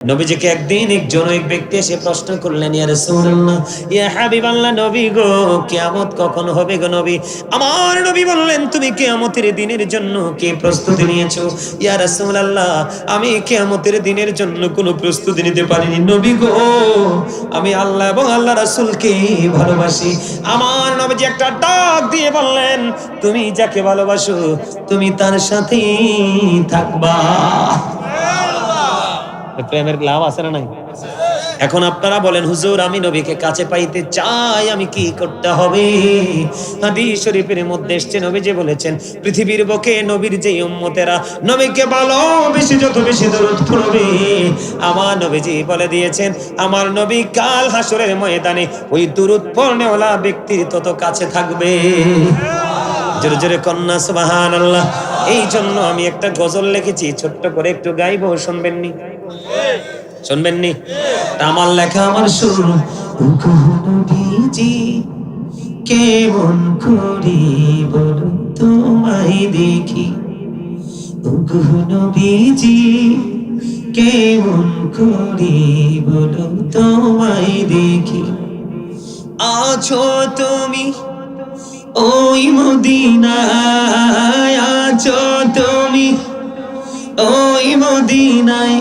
নবীজিকে একদিন এক ব্যক্তি এসে প্রশ্ন করলেন, ইয়া রাসূলুল্লাহ, ইয়া হাবিবাল্লাহ, নবী গো, কিয়ামত কখন হবে গো নবী? আমার নবী বললেন, তুমি কিয়ামতের দিনের জন্য কি প্রস্তুতি নিয়েছো? ইয়া রাসূলুল্লাহ, আমি কিয়ামতের দিনের জন্য কোনো প্রস্তুতি নিতে পারিনি নবী গো, আমি আল্লাহ এবং আল্লাহ রাসূলকে ভালোবাসি। আমার নবীজি একটা ডাক দিয়ে বললেন, তুমি যাকে ভালোবাসো তুমি তার সাথেই থাকবা। প্রেমের লাভ আছে না নাই? এখন আপনারা বলেন, হুজুর আমি নবীকে কাছে পাইতে চাই, আমি কি করতে হবে? হাদিস শরীফের মধ্যে এসেছে, নবীজি বলেছেন, পৃথিবীর বুকে নবীর যে উম্মতেরা নবীকে ভালোবেসে যত বেশি দরুদ পড়বে, আমার নবীজি বলে দিয়েছেন, আমার নবী কাল হাসরের ময়দানে ওই দরুদ পড়নেওয়ালা ব্যক্তির তত কাছে থাকবে। জোরে জোরে কন্যা সুবহানাল্লাহ। এই জন্য আমি একটা গজল লিখেছি, ছোট্ট করে একটু গাইবো, শুনবেননি? শুনবেননি? আমার লেখা আমার সুর। নবীজি কেমন করি বলুন তোমায় দেখি, নবীজি কেমন করি বলুন তোমায় দেখি, আছো তুমি ওই মদিনায়, আছো তুমি ওই মদিনায়,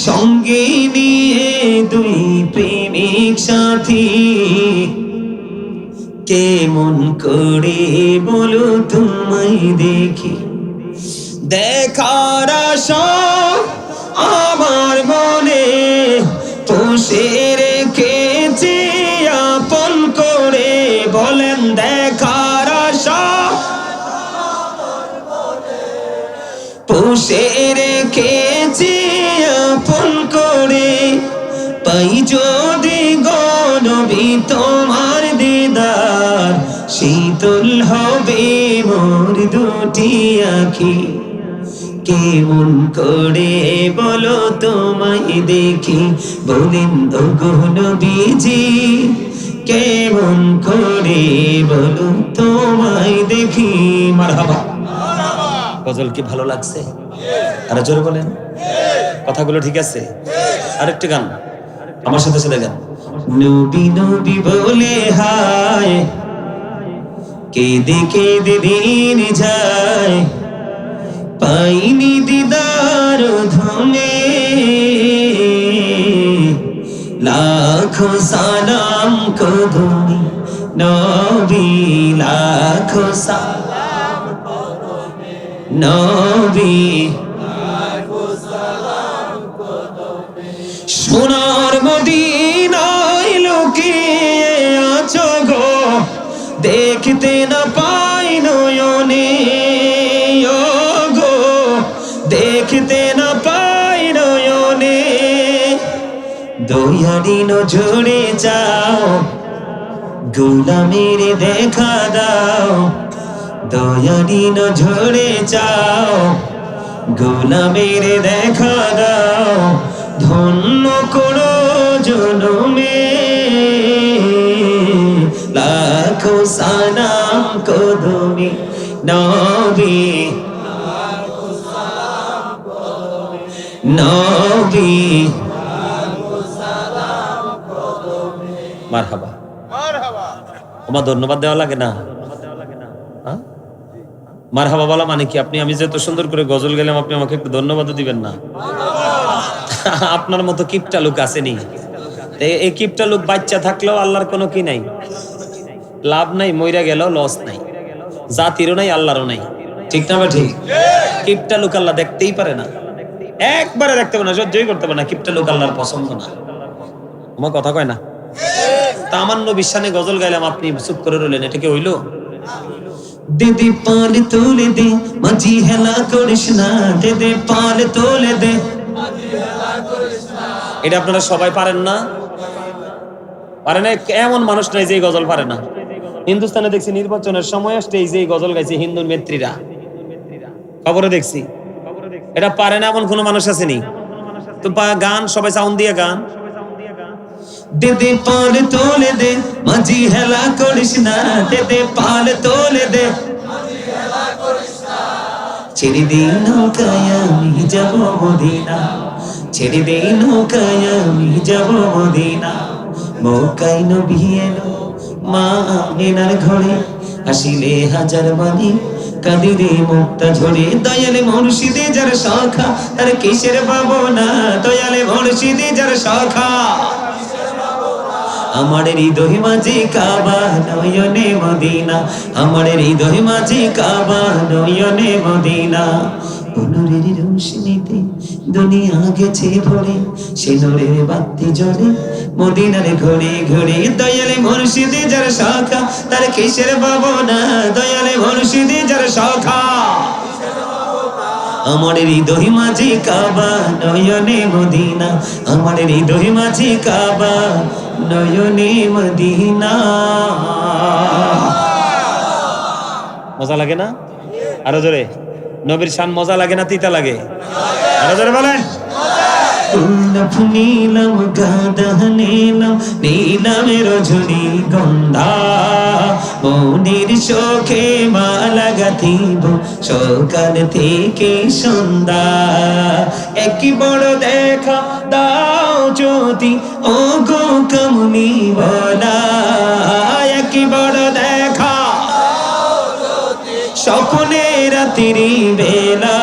সঙ্গে নিয়ে দুই প্রেমিক সাথী, কেমন করে বলো তোমায় দেখি, দেখার আশা আমার মনে পুষে রেখেছি আপন করে, বলেন দেখার আশা পুষে রেখেছি আপন করে, পাই যদি গো নবী তোমার দিদার, শীতল হবে মোর দুটি আঁখি, কেমন করে বলো তোমায় দেখি, বলেন ওগো নবীজি কেমন করে বলো তোমায় দেখি। মারহাবা। গজল কি ভালো লাগছে? আরে জোরে বলেন, কথাগুলো ঠিক আছে? আরেকটা গান আমার সাথে সাথে গান। নবী নবী বলে হায় কেঁদে কেঁদে দিন যায়, পাইনি দিদার ধনে, লাখো সালাম কদমি নবী, লাখো সালাম নবী, সোনার মদিনায় লুকিয়ে আছো গো, দেখতে না পাই নয়নে, ও গো দেখতে না পাই নয়নে, দয়ারি নজরে যাও, গোলামের দেখা দাও, দয়ারি নজরে যাও, গোলামের দেখা দাও, ধন্য করো জনমে, লাখো সালাম কদমি নবী, নবী। মারহাবা। আমার ধন্যবাদ দেওয়া লাগে না? মারহাবা বলা মানে কি? আপনি আমি যেহেতু সুন্দর করে গজল গেলাম, আপনি আমাকে একটু ধন্যবাদও দিবেন না? আপনার মতো কিপটা লোক আসেনি। এই কিপটা লোক বাচ্চা থাকলেও আল্লাহর কোনো কি নাই, লাভ নাই, মইরা গেল লস নাই, জাতিরও নাই আল্লাহরও নাই, ঠিক না? বা ঠিক? কিপটা লোক আল্লাহ দেখতেই পারে না, একবারে দেখতে পারে না, সহ্যই করতে পারে না। কিপটা লোক আল্লাহর পছন্দ না। আমার কথা কয় না? তা আমার নবীর শানে গজল গাইলাম, আপনি চুপ করে রইলেন, এটা কি হইলো? দে দে পাল তোলে দে মাঝি হেলা করিস না, দে দে পাল তোলে দে মাঝি হেলা করিস না। এটা আপনারা সবাই পারেন না? পারে না এমন মানুষ নাই যে গজল পারে না। হিন্দুস্তানে দেখছি নির্বাচনের সময় স্টেজে গজল গাইছে হিন্দু নেত্রীরা, খবরে দেখছি। এটা পারে না এমন কোন মানুষ আসেনি তো? গান সবাই সাউন্ড দিয়ে গান, দে দে পাল তোলে দে মাঝি হেলা করিস না, দে দে পাল তোলে দে মাঝি হেলা করিস না, ছেড়ে দিন নৌকায় আমি যাব মদিনা, ছেড়ে দেই নৌকায় আমি যাব মদিনা। মৌকায় নবী এলো মা আমিনার ঘরে, আসিলে হাজার বাণী কাঁদিরে মুক্তা ঝরে। দয়ালে মুর্শিদে যার শাখা, তার কিসের ভাবনা, দয়ালে মুর্শিদে যার শাখা। আমার হৃদয় মাঝে কাবা নয়নে মদিনা, আমার হৃদয় মাঝে কাবা নয়নে মদিনা। নূরের রোশনীতে দুনিয়া গেছে ভরে, সে নূরের বাতি জ্বলে মদিনার ঘরে ঘরে। দয়ালে মুর্শিদে যার শাখা, তার কিসের ভাবনা, দয়ালে মুর্শিদে যার শাখা। আমার হৃদয় মাঝে কাবা নয়নে মদিনা, আমার হৃদয় মাঝে কাবা নয়নে মদিনা। মজা লাগে না? আরো জোরে। নবীর শান মজা লাগে না তিতা লাগে? আরো জোরে বলেন। নীলম গাদা নীলম নীলমের রজনী গন্ধা, মনির শোকে মালা গাঁথিব সকাল থেকে সন্ধ্যা। একই বড় দেখা দাও যদি ও গো কমলি বলা, একই বড় দেখা স্বপ্নে রাত্রি বেলা।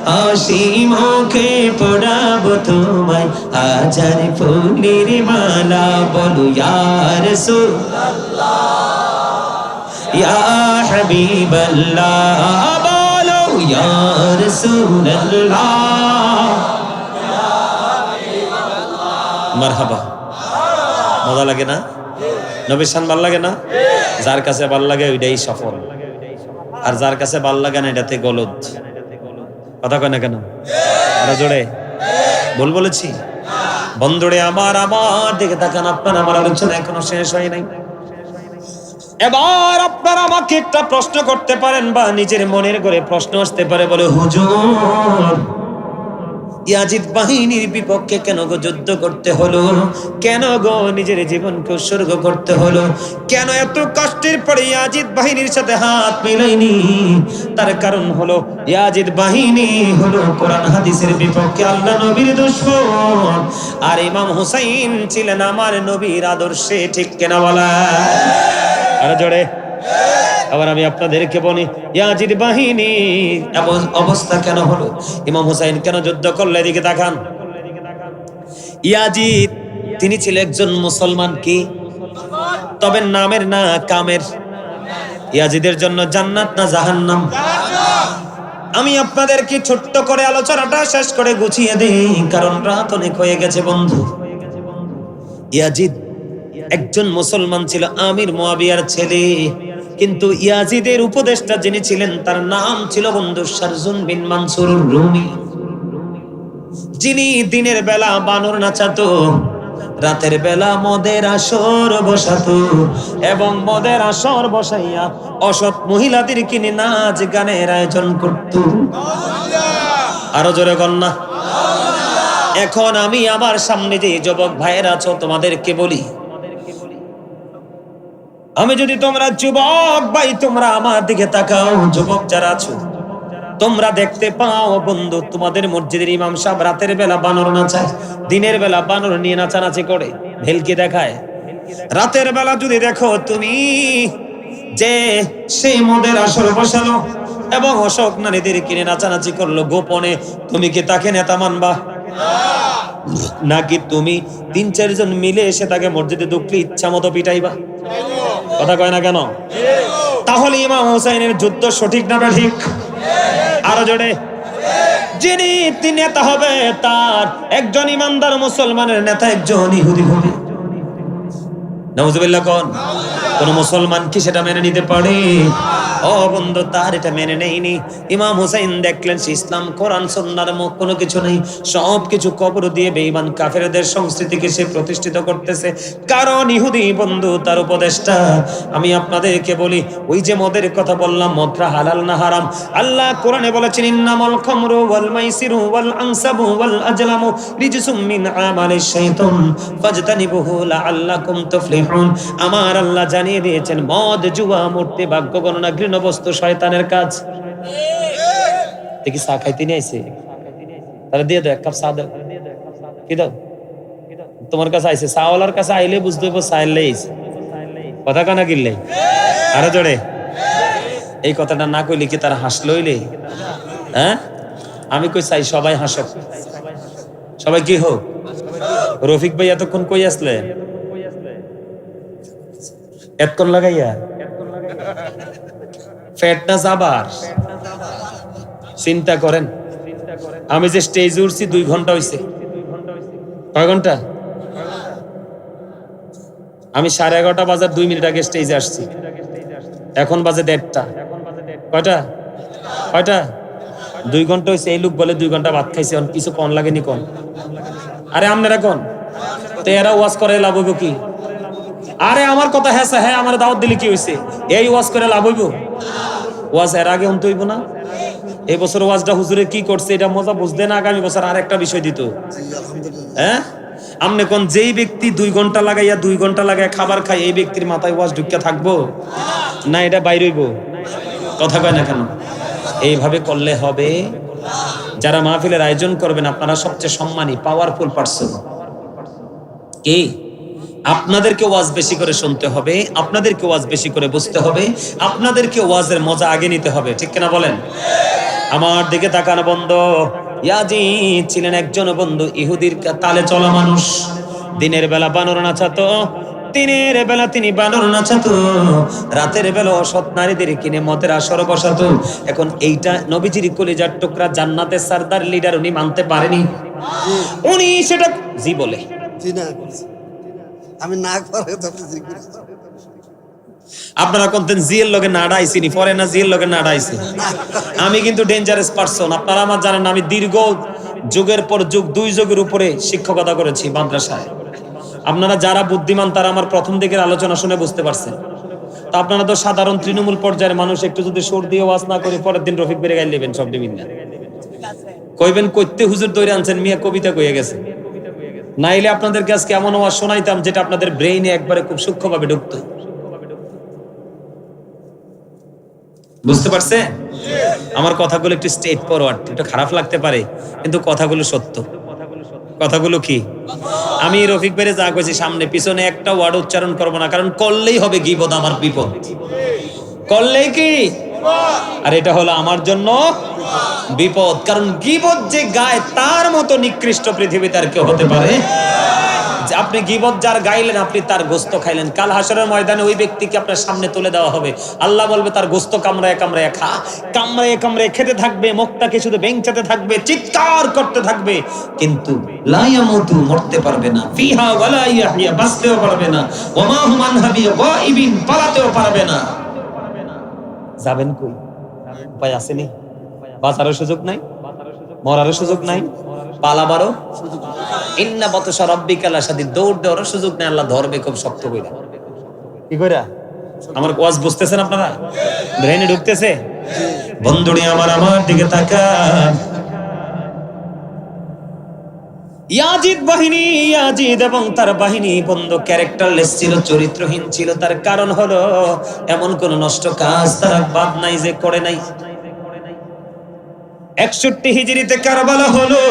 হাসি মুখে পড়াবো তোমায় হাজার ফুলের মালা। বলো ইয়া রাসূলুল্লাহ ইয়া হাবিবাল্লাহ, বলো ইয়া রাসূলুল্লাহ মারহাবা। মজা লাগে না? নবীর শান ভাল লাগে না? যার কাছে ভাল লাগে ওইটাই সফল, আর যার কাছে ভাল লাগে না এটাতে গলদ। কথা কয় না কেন? আরো জোরে বল বলেছি। বন্ধুরে আমার দিকে তাকান। আপনার আমার আলোচনা এখনো শেষ হয় নাই। এবার আপনারা আমাকে একটা প্রশ্ন করতে পারেন, বা নিজের মনের করে প্রশ্ন আসতে পারে, বলে হুজুর ইয়াজিদ বাহিনীর বিপক্ষে কেন গো যুদ্ধ করতে হলো? কেন গো নিজের জীবনকে উৎসর্গ করতে হলো? কেন এত কষ্টের পরে ইয়াজিদ বাহিনীর সাথে হাত মিলাইনি? তার কারণ হলো ইয়াজিদ বাহিনী হলো কোরআন হাদিসের বিপক্ষে, আল্লাহ নবীর দুশমন। আর ইমাম হুসাইন ছিলেন আমার নবীর আদর্শে, ঠিক কেনা বলা? আরে জোরে। আবার আমি আপনাদেরকে বলি ইয়াজিদ বাহিনী অবস্থা কেন হলো, ইমাম হুসাইন কেন যুদ্ধ করলো? এদিকে তাকান। ইয়াজিদ তিনি ছিলেন একজন মুসলমান, কি তবে নামের না কামের। ইয়াজিদের জন্য জান্নাত না জাহান্নাম? আমি আপনাদেরকে ছোট্ট করে আলোচনাটা শেষ করে গুছিয়ে দেই, কারণ রাত অনেক হয়ে গেছে বন্ধু। ইয়াজিদ একজন মুসলমান ছিল, আমির মুয়াবিয়ার ছেলে। কিন্তু ইয়াজিদের উপদেষ্টা যিনি ছিলেন তার নাম ছিল বন্ধু শারজুন বিন মানসুর রুমি, যিনি দিনের বেলা বানর নাচাতো, রাতের বেলা মদের আসর বসাতো, এবং মদের আসর বসাইয়া অসৎ মহিলাদের কিনে নাচ গানের আয়োজন করত। আরো জোরে কন্যা। এখন আমি আমার সামনে যে যুবক ভাইয়েরা আছো তোমাদেরকে বলি, আমি যদি তোমরা যুবক ভাই তোমরা আমার দিকে তাকাও, যুবক যারা আছো তোমরা দেখতে পাও বন্ধু তোমাদের মসজিদের ইমাম সাহেব রাতের বেলা বানর নাচায়, দিনের বেলা বানর নিয়ে নাচানাচি করে, ভেলকি দেখায়। রাতের বেলা যদি দেখো তুমি যে সেই মদের আসর বসালো এবং অশোক নারীদের কিনে নাচানাচি করলো গোপনে, তুমি কি তাকে নেতা মানবা? নাকি তুমি ৩-৪ জন মিলে এসে তাকে মসজিদে ঢুকলে ইচ্ছা মতো পিটাইবা? কথা কয় না কেন? তাহলে ইমাম হুসাইনের যুদ্ধ সঠিক না ঠিক? আরো জোরে। যিনি নেতা হবে তার একজন ইমানদার মুসলমানের নেতা একজন ইহুদি হবে। নাউজুবিল্লাহ কোন? কোন মুসলমান কি সেটা মেনে নিতে পারে? ও বন্ধু, তার এটা মেনে নেয়নি। ইমাম হুসাইন দেখলেন সে ইসলাম কোরআন সুন্নাহর মুখ কোনো কিছু নেই, সব কিছু কবর দিয়ে বেঈমান কাফেরদের সংস্কৃতিকে সে প্রতিষ্ঠিত করতেছে। কারণ ইহুদি বন্ধু তার উপদেষ্টা। আমি আপনাদেরকে বলি, ওই যে মদের কথা বললাম, মদটা হালাল না হারাম? আল্লাহ কোরআনে বলেছেন ইন্নামাল খামরু ওয়াল মাইসিরু ওয়াল আনসাবু ওয়াল আজলামু রিজসুম মিন আমালিশ শাইতান ফাজতানিবুহু লাআল্লাকুম তুফলিহুন। আমার আল্লাহ জানিয়ে দিয়েছেন মদ, জুয়া, মূর্তি, ভাগ্য গণনা, ঘৃণ্য বস্তু শয়তানের কাজ। দেখি চা খাইতে নিয়ে আইছে, তাহলে দিয়ে দাও, এক কাপ চা দাও। কি দাও? তোমার কাছে আইছে, চাওয়ালার কাছে আইলে বুঝতে হইব চাইলে কথা কানা কিনলে আরো জোরে। এই কথাটা না কইলে কি তারা হাসলইলে? হ্যাঁ, আমি কই চাই সবাই হাসক, সবাই কি হোক। রফিক ভাই এতক্ষণ কই আসলে? এতক্ষণ লাগাইয়া ফ্যাট না যাবার চিন্তা করেন। আমি যে স্টেজে উঠছি 2 ঘন্টা হইছে। কয় ঘন্টা? আমি 11:30 বাজার 2 মিনিট আগে স্টেজে আসছি, এখন বাজে 1:30টা। কয়টা? 2 ঘন্টা হয়েছে। এই লোক বলে 2 ঘন্টা ভাত খাইছে, কিছু কন লাগেনি কন। আরে আপনারা কোন তো এরা ওয়াজ করে লাভ হইব কি? আরে আমার কথা হ্যাঁ হ্যাঁ, আমার দাওয়াত দিলে কি হয়েছে? এই ওয়াজ করে লাভ হইব? ওয়াজ এর আগে অন্ত হইব না? এই বছর ওয়াজটা হুজুরে কি করছে এটা মজা বুঝতে না, আগামী বছর আর একটা বিষয় দিত। হ্যাঁ, আমনে কোন যেই ব্যক্তি 2 ঘন্টা লাগাইয়া 2 ঘন্টা লাগায় খাবার খায়, এই ব্যক্তির মাথায় ওয়াজ ঢুকিয়া থাকবো না? এটা বাইর হইব? কথা কয় না কেন? এইভাবে করলে হবে। যারা মাহফিলের আয়োজন করবেন আপনারা সবচেয়ে সম্মানী, পাওয়ারফুল পারসন। কি? আপনাদেরকে ওয়াজ বেশি করে শুনতে হবে, আপনাদেরকে ওয়াজ বেশি করে বুঝতে হবে, আপনাদেরকে ওয়াজের মজা আগে নিতে হবে। ঠিক কিনা বলেন? আমার দিকে তাকানো বন্ধ। ইয়াজিদ ছিলেন একজন বন্ধু ইহুদির তালে চলা মানুষ। দিনের বেলা বানর নাচাতো, দিনের বেলা তিনি বানর নাচাতো, রাতের বেলা অসৎ নারীদের কিনে মদের আসর বসাতো। এখন এইটা নবীজির কলিজার টুকরা, জান্নাতের সরদার লিডার, উনি মানতে পারেনি। উনি সেটা জি বলে, আমি না করে আপনারা কোনদিন জিএল লগে না আইছিনি, পরে না জিএল লগে না আইছি। আমি কিন্তু ডেঞ্জারাস পারসন, আপনারা আমার জানেন। আমি দীর্ঘ যুগের পর যুগ, 2 যুগের উপরে শিক্ষকতা করেছি মাদ্রাসায়। আপনারা যারা বুদ্ধিমান তারা আমার প্রথম দিকের আলোচনা শুনে বুঝতে পারছেন। তো আপনারা তো সাধারণ তৃণমূল পর্যায়ের মানুষ, একটু যদি সুর দিয়ে ওয়াজ না করে পরের দিন রফিক বেড়ে গাইলে নেবেন সব ডিমিন না কইবেন কইতে হুজুর দৌড়ে আনছেন, মিয়া কবিতা কইয়া গেছে। নাইলে আপনাদেরকে আজকে এমন ওয়াজ শোনাইতাম যেটা আপনাদের ব্রেইনে একবারে খুব সূক্ষ্মভাবে ঢুকতো। বুঝতে পারছে? আমার কথাগুলো একটু স্ট্রেট ফরওয়ার্ড, একটু খারাপ লাগতে পারে কিন্তু কথাগুলো সত্য। কথাগুলো কি? আমি রফিক ভাইরে যা কইছি সামনে পিছনে একটা ওয়ার্ড উচ্চারণ করব না, কারণ করলেই হবে গীবত, আমার বিপদ। করলেই কি? আর এটা হলো আমার জন্য বিপদ, কারণ গীবত যে গায় তার মতো নিকৃষ্ট পৃথিবীতে আর কেউ হতে পারে? আপনি গীবত যার গাইলেন, আপনি তার গোস্ত খাইলেন। কাল হাসরের ময়দানে ওই ব্যক্তিকে আপনার সামনে তুলে দেওয়া হবে। আল্লাহ বলবে তার গোস্ত কামড়ায় কামড়ায় খা, কামড়ায় কামড়ায় খেতে থাকবে, মুখটাকে শুধু বেংচাতে থাকবে, চিৎকার করতে থাকবে, কিন্তু লা ইয়ামুতু, মরতে পারবে না, ফিহা ওয়ালা ইয়াহইয়া, বাঁচতেও পারবে না, ওয়া মা হুম আনহা বিগাইবিন, পালাতেও পারবে না। যাবেন কই? উপায় আসেনি? বাঁচারও সুযোগ নাই, মরারও সুযোগ নাই, পালাবারও ইন্না বাতশা রাব্বিকা লাশাদীদ, দৌড় দেওয়ারও সুযোগ নেই। আল্লাহ ধরবে খুব শক্ত কইরা। কি কইরা? আমার ওয়াজ বুঝতেছেন আপনারা? ব্রেইনে ঢুকতেছে? বন্ধুরে আমার দিকে তাকান। ইয়াজিদ বাহিনী, ইয়াজিদ এবং তার বাহিনী বন্ধ ক্যারেক্টারলেস ছিল, চরিত্রহীন ছিল। তার কারণ হলো এমন কোন নষ্ট কাজ তারা বাদ নাই যে করে নাই। 61 হিজরিতে কারবালা হলো,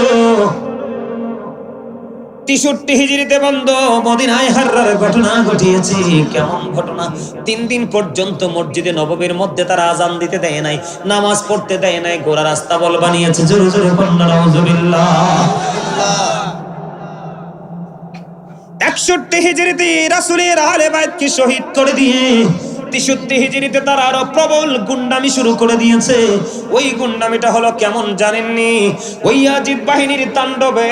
63 হিজরিতে বন্ধ মদিনায় হাররার ঘটনা ঘটিয়েছে। কেমন ঘটনা? 3 দিন পর্যন্ত মসজিদে নববীর মধ্যে তারা আজান দিতে দেয় নাই, নামাজ পড়তে দেয় নাই, গোরা রাস্তা বল বানিয়েছে। জোরে জোরে বলুন নাউজুবিল্লাহ। 61 হিজরিতে রাসূলের আহলে বাইতকে শহীদ করে দিয়ে 63 হিজরিতে তারা আরো প্রবল গুন্ডামি শুরু করে দিয়েছে। ওই গুন্ডামিটা হলো কেমন জানেননি? ওই ইয়াজিদ বাহিনীর তাণ্ডবে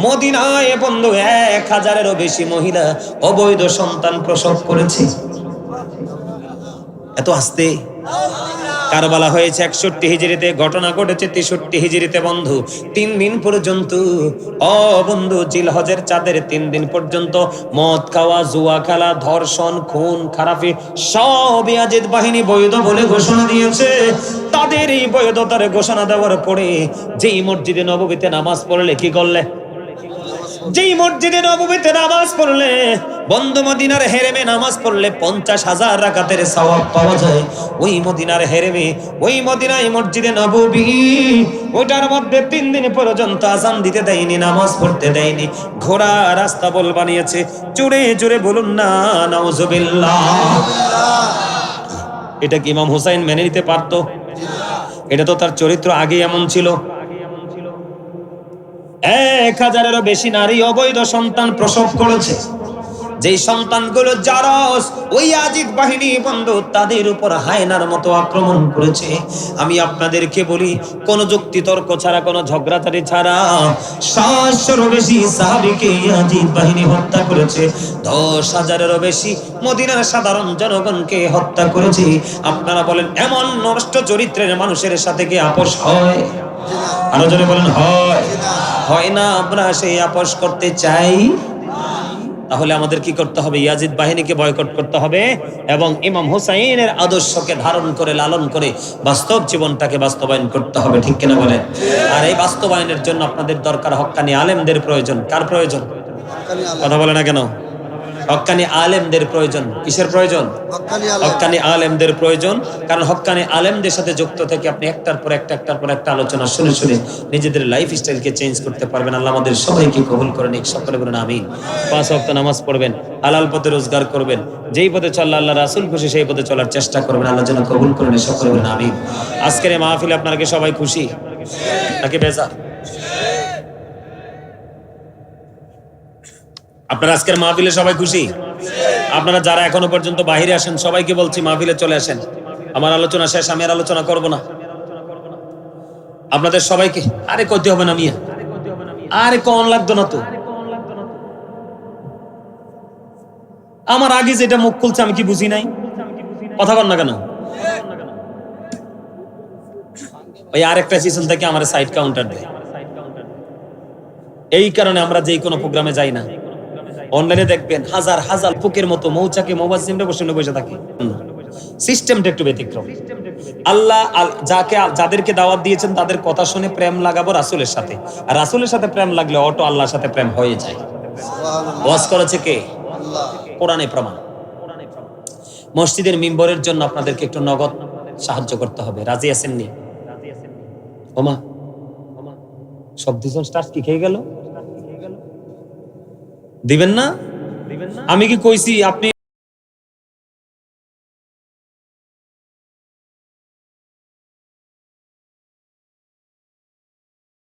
মদিনায় বন্ধু 1000-এরও বেশি মহিলা অবৈধ সন্তান প্রসব করেছে। এত আস্তে কারবালা হয়েছে 61 হিজরিতে, ঘটনা ঘটেছে 63 হিজরিতে বন্ধু। 3 দিন পর্যন্ত বন্ধু জিলহজের চাঁদের 3 দিন পর্যন্ত মদ খাওয়া, জুয়া খেলা, ধর্ষণ, খুন খারাপি সব ইয়াজিদ বাহিনী বৈধ বলে ঘোষণা দিয়েছে। তাদের এই বৈধতার ঘোষণা দেওয়ার পরে যেই মসজিদে নববীতে নামাজ পড়লে কি করলে? যেই মসজিদে নববীতে নামাজ পড়লে, বন্ধু মদিনার হেরেমে নামাজ পড়লে 50,000 রাকাতের সওয়াব পাওয়া যায়। ওই মদিনার হেরেমে, ওই মদিনায় মসজিদে নববী, ওটার মধ্যে 3 দিন পর্যন্ত আযান দিতে দেয়নি, নামাজ পড়তে দেয়নি। ঘোড়া রাস্তা বল বানিয়েছে। জোরে জোরে বলুন না নাউজুবিল্লাহ। এটা কি ইমাম হুসাইন মেনে নিতে পারতো? এটা তো তার চরিত্র আগে এমন ছিল। 1000-এরও বেশি নারী অবৈধ সন্তান প্রসব করেছে। যেই সন্তানগুলো জারস, ওই আজিদ বাহিনী বন্ধু তাদের উপর হায়নার মতো আক্রমণ করেছে। আমি আপনাদেরকে বলি, কোন যুক্তি তর্ক ছাড়া, কোন ঝগড়াঝাটি ছাড়া 700-এরও বেশি সাহাবীকে আজিদ বাহিনী হত্যা করেছে। 10,000-এরও বেশি মদিনার সাধারণ জনগণকে হত্যা করেছে। আপনারা বলেন, এমন নষ্ট চরিত্রের মানুষের সাথে কি আপোষ হয়? আরো জোরে বলেন, হয়? হয় না। আমরা সেই আপোষ করতে চাই। তাহলে আমাদের কি করতে হবে? ইয়াজিদ বাহিনীকে বয়কট করতে হবে এবং ইমাম হুসাইনের আদর্শকে ধারণ করে, লালন করে বাস্তব জীবনটাকে বাস্তবায়ন করতে হবে। ঠিক কিনা বলেন? আর এই বাস্তবায়নের জন্য আপনাদের দরকার হক্কানি আলেমদের প্রয়োজন। কার প্রয়োজন? কথা বলে না কেন? হক্কানি আলেমদের প্রয়োজন। কিসের প্রয়োজন? হক্কানি আলেমদের প্রয়োজন। কারণ হক্কানি আলেমদের সাথে যুক্ত থেকে আপনি একটার পর একটা আলোচনা শুনে শুনে নিজেদের লাইফ স্টাইলকে চেঞ্জ করতে পারবেন। আল্লাহ আমাদের সবাইকে কবুল করে নিক। সকলে বলুন আমিন। 5 ওয়াক্ত নামাজ পড়বেন, হালাল পথে রোজগার করবেন, যেই পথে চললে আল্লাহ রাসূল খুশি সেই পথে চলার চেষ্টা করবেন। আল্লাহ যেন কবুল করে নিক। সকলে বলুন আমিন। আজকের এই মাহফিলে আপনারা কি সবাই খুশি নাকি বেজার? আপনারা আজকের মাহফিলে সবাই খুশি? আপনারা যারা এখনো পর্যন্ত বাহিরে আসেন, সবাইকে বলছি মাহফিলে চলে আসেন। আমার আলোচনা শেষ, আমি আর আলোচনা করব না। আপনাদের সবাইকে আরে কইতে হবে না মিয়া, আরে কোন লাগতো না তো। আমার আগে যেটা মুখ খুলছে আমি কি বুঝি নাই? কথা বল না কেন? ওই আরেকটা সিজন থেকে আমার সাইড কাউন্টার দেয়। এই কারণে আমরা যেই কোনো প্রোগ্রামে যাই না। অনলাইনে দেখবেন হাজার হাজার পোকের মতো মৌচাকে মুয়াজ্জিনরা বসে থাকে। সিস্টেমটা একটু ব্যতিক্রম। আল্লাহ যাদেরকে দাওয়াত দিয়েছেন তাদের কথা শুনে প্রেম লাগাবো রাসূলের সাথে, আর রাসূলের সাথে প্রেম লাগলে অটো আল্লাহর সাথে প্রেম হয়ে যায়। ওয়াজ করেছে কে? আল্লাহ। কোরআনে প্রমাণ। মসজিদের মিম্বরের জন্য আপনাদেরকে একটু নগদ সাহায্য করতে হবে। রাজি আছেন নি? ওমা সব দুজন স্টার্ট কি খেয়ে গেল? দিবেন না? আমি কি কইছি আপনি